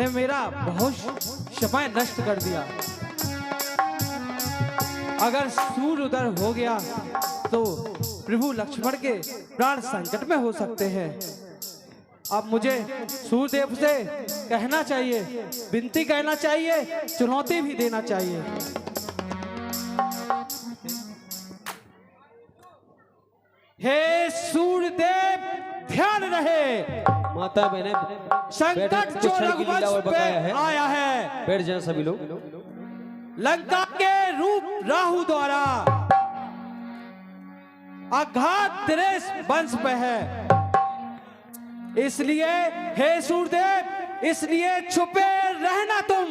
ने मेरा बहुत समय नष्ट कर दिया। अगर सूर्य उदय हो गया तो प्रभु लक्ष्मण के प्राण संकट में हो सकते हैं। अब मुझे सूर्यदेव से कहना चाहिए, विनती कहना चाहिए, चुनौती भी देना चाहिए। हे सूर्यदेव, ध्यान रहे, माता बहने संकट जो रघुवंश पे आया है, बैठ जाएं सभी लोग। लंका के रूप राहु द्वारा आघात त्रेस वंश पे है। इसलिए हे सूर्यदेव, इसलिए छुपे रहना तुम,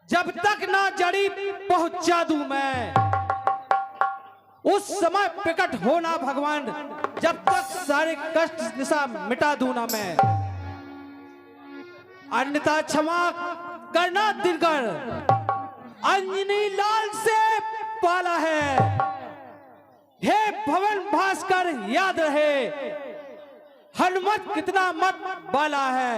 जब तक ना जड़ी पहुंचा दूं मैं, उस समय प्रकट होना भगवान, जब तक सारे कष्ट निशा मिटा दूं ना मैं, अन्यथा क्षमा करना दिनकर, अंजनी लाल से पाला है। हे भवन भास्कर, याद रहे, हनुमत कितना मत बाला है।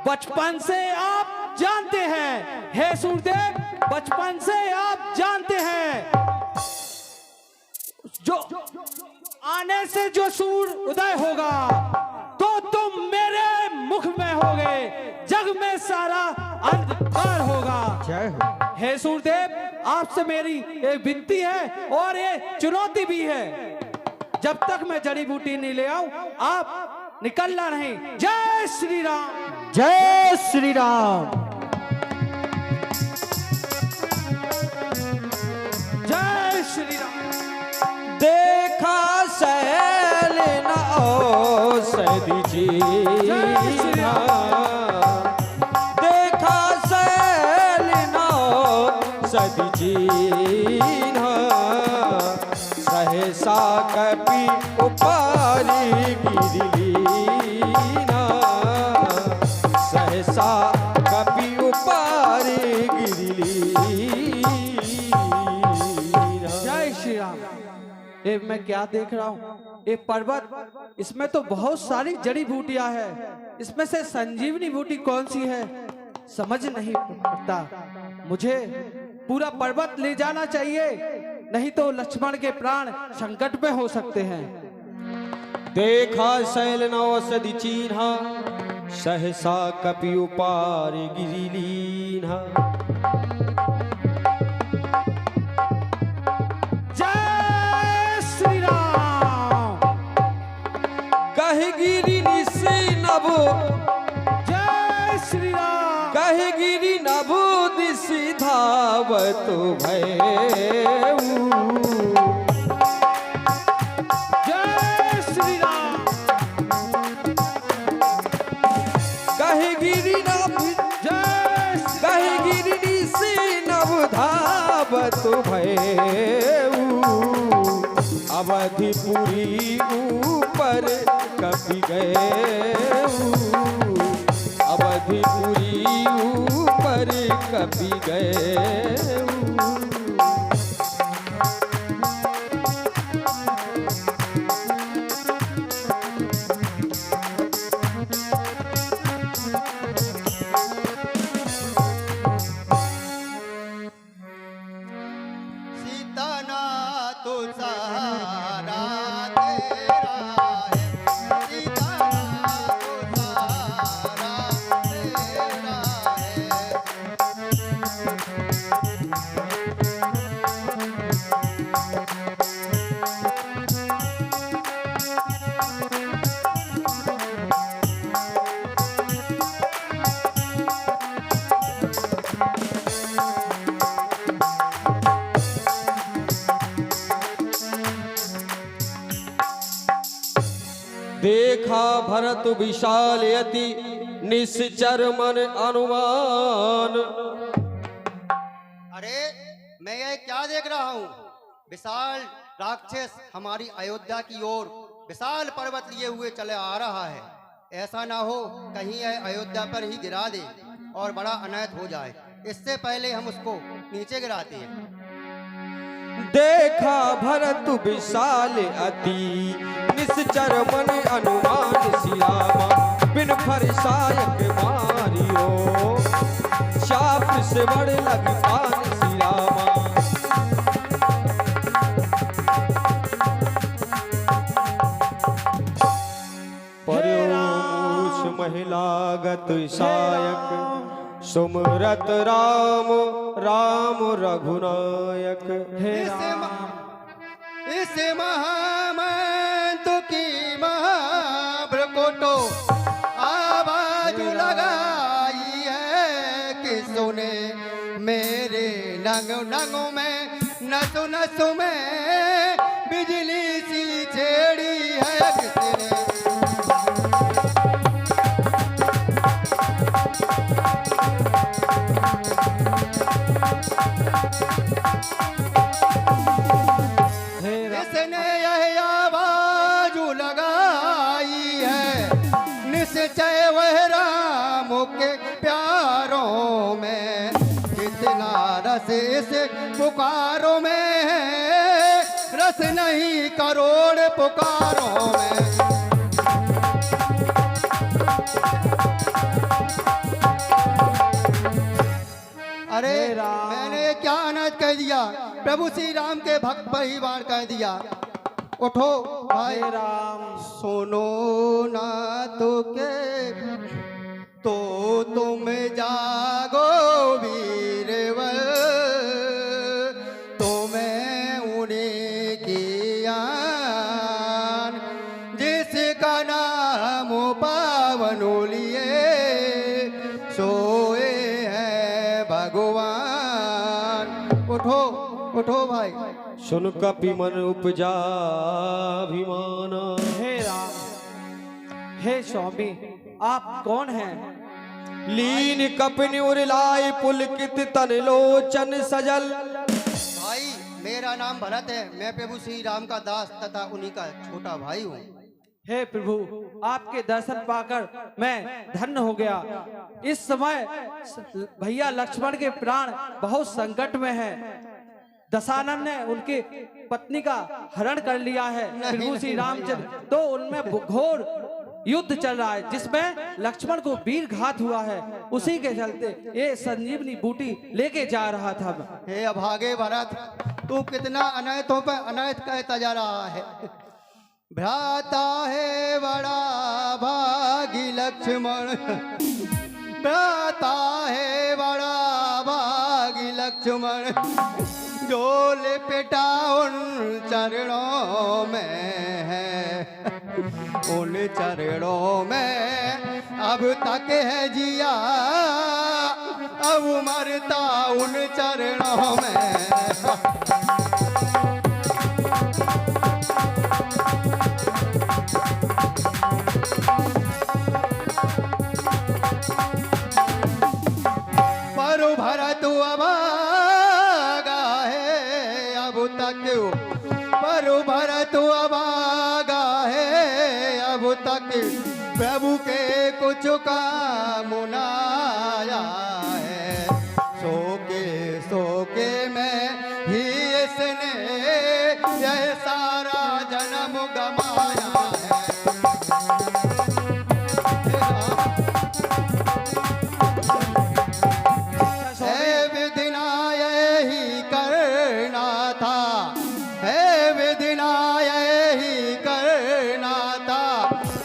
बचपन से आप जानते हैं, हे सूर्यदेव, बचपन से आप जानते हैं, जो आने से जो सूर्य उदय होगा तो तुम मेरे मुख में होगे, जग में सारा अंधकार होगा। जय हो। हे सूर्यदेव, आपसे मेरी एक विनती है और ये चुनौती भी है, जब तक मैं जड़ी बूटी नहीं ले आऊं आप निकलना नहीं। जय श्री राम। जय श्री राम। जय श्री राम। देखा सैल न औषधि जीना, देखा सैल न औषधि जीना, सहसा कपि उपारी गिरलीना, सहसा कपि उपारी गिरलीना। जय श्री राम। ये मैं क्या देख रहा हूँ, ये पर्वत, इसमें तो बहुत सारी जड़ी बूटियां हैं, इसमें से संजीवनी बूटी कौन सी है समझ नहीं पड़ता। मुझे पूरा पर्वत ले जाना चाहिए, नहीं तो लक्ष्मण के प्राण संकट में हो सकते हैं। देखा शैल नौषधि चिन्हा, सहसा कपि उपार गिरिलीन्हा। जय श्री राम। कहि गिरि निशि नभो, जय श्री राम। कहि गिरि नभो दिशि धावतु भयऊ। जय श्री राम। कहि गिरि नभ, जय कहि गिरि निशि नभ धावतु भयऊ। अवधिपुरी ऊपर कपि गएऊ, अवधिपुरी ऊपर कपि गएऊ। देखा भरत विशाल यति निश्चर मन अनुमान। अरे मैं ये क्या देख रहा हूँ, विशाल राक्षस हमारी अयोध्या की ओर विशाल पर्वत लिए हुए चले आ रहा है। ऐसा ना हो कहीं यह अयोध्या पर ही गिरा दे और बड़ा अनर्थ हो जाए, इससे पहले हम उसको नीचे गिराते हैं। देखा भरत विशाल अति निश्चर मन अनुमान। श्री रामा सायक मारियो, शाप से बड़ लग पान श्री रामा। परोष महिलागत सायक, सुमरत राम राम रघुनायक। हे इस राम इस महामंत की महाभ्रकोटो आवाज लगाई है कि सुने मेरे नंग नंगों में नसु नसु में बिजली सी छेड़ी है किसने। हे राम इसने यह आवाज लगाई है निश्चय वह राम के प्यारों में, जितना रस इस पुकारों में है, रस नहीं करोड़ पुकारों में। अरे हे राम। मैंने क्या अनाज कह दिया, प्रभु श्री राम के भक्त पर ही वार कह दिया। उठो भाई, हे राम सुनो ना तो के तो तुम जागो वीरवर, तुम्हें उन्हीं की आन जिसका नाम पावन लिए सोए है भगवान। उठो उठो भाई। सुन कपि मन उपजा अभिमान, हे राम हे स्वामी आप कौन हैं? लीन कपिन उरलाय पुलकित तन लोचन सजल। भाई मेरा नाम भरत है, मैं प्रभु श्री राम का दास तथा उन्हीं का छोटा भाई हूँ। हे प्रभु आपके दर्शन पाकर मैं धन्य हो गया। इस समय भैया लक्ष्मण के प्राण बहुत संकट में हैं। दशानन ने उनकी पत्नी का हरण कर लिया है प्रभु श्री रामचंद्र, तो उनमें घोर युद्ध चल रहा है जिसमें लक्ष्मण को वीर घात हुआ है। उसी के चलते ये संजीवनी बूटी लेके जा रहा था। हे अभागे भरत, तू कितना अनैतों पर अनैत कहता जा रहा है। भ्राता है बड़ा भागी लक्ष्मण, भ्राता है बड़ा भागी लक्ष्मण, जो लिपटा उन चरणों में है, उन चरणों में अब तक है जिया, अब मरता उन चरणों में। पर भरत अभागा है अब तक, पर भरत अभागा है अब तक, प्रभु के कुछ काम न आया है। सोके में ही इसने यह सारा जन्म गमाया है। विधिना यही करना था, है विधिना यही करना था,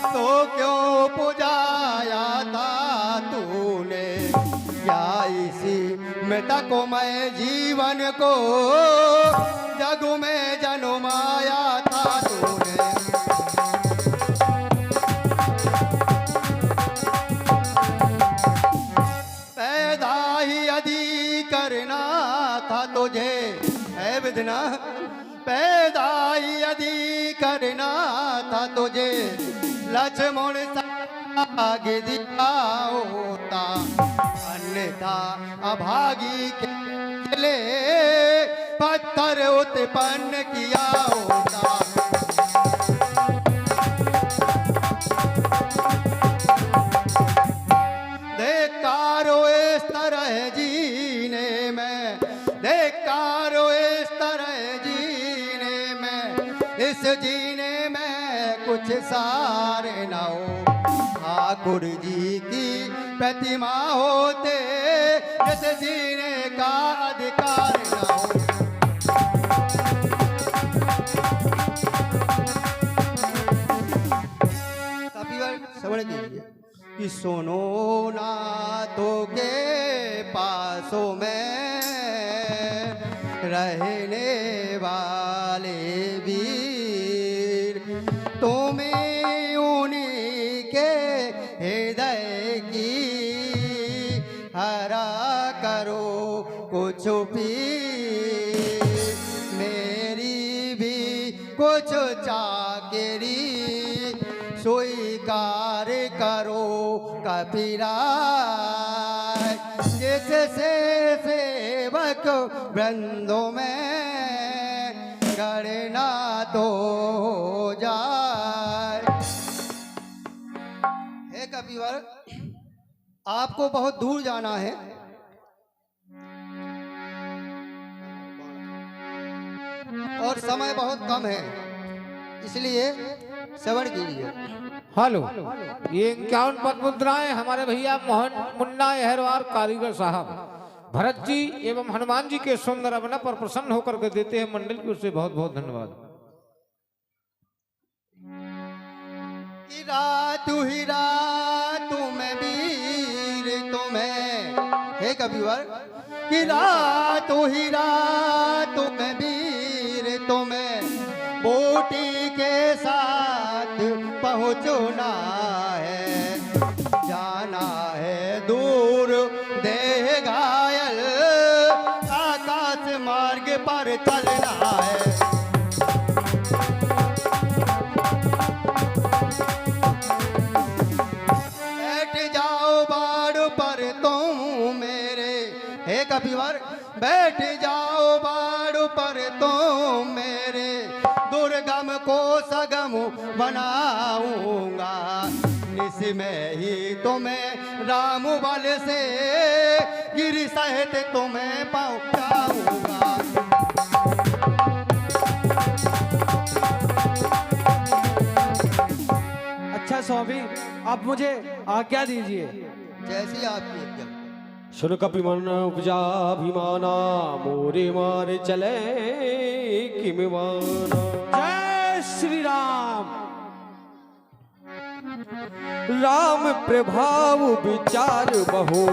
तो क्यों पुजाया था तूने, क्या इसी में तक मैं जीवन को जग में जन्माया था तूने। पैदा ही यदि करना था तुझे, है विधना, पैदा ही यदि करना था तुझे, लक्ष्मण साग दिया होता, अन्यथा अभागी के लिए पत्थर उत्पन्न किया होता। देखारो इस तरह जीने में, देखारो इस तरह जीने में, इस जीने में कुछ सार न हो, ठाकुर जी की प्रतिमा होते जिस जीने का अधिकार न हो। श्रवण कीजिए कि सुनो नाथों के पासों में रहने वाले वीर, तुम्हें उन्हीं के हृदय की हरा करो कुछ पीर, मेरी भी कुछ चाकरी स्वीकार करो कबीरा, जिससे सेवक वृंदों में गणना तो जाए। हे कबीर, आपको बहुत दूर जाना है, और समय बहुत कम है, इसलिए श्रवण कीजिए। हेलो, ये 51 पद मुद्राएं हमारे भैया मोहन मुन्ना अहरवार कारीगर साहब भरत जी एवं हनुमान जी के सुंदर अभिनय पर प्रसन्न होकर के देते हैं मंडल की ओर से बहुत बहुत धन्यवाद। कि रात में वीर तुम्हें, हे कबीर, कि रात में वीर तुम्हें बूटी के साथ पहुँचना है, जाना है दूर देह घायल, आकाश मार्ग पर चलना है। बैठ जाओ बाड़ पर तुम मेरे, हे कबीर, बैठ जाओ बाड़ पर तुम मेरे, दुर्गम को सगम बनाऊंगा, निस में ही तुम्हें राम बल से गिर सहित तुम्हें पहुंचाऊंगा। अच्छा स्वामी, आप मुझे आज्ञा दीजिए। जैसी आपकी आज्ञा। सुन कपि मन उपजाभिमाना, मोरे मारे चले किमिवाना। जय श्री राम। राम प्रभाव विचार बहु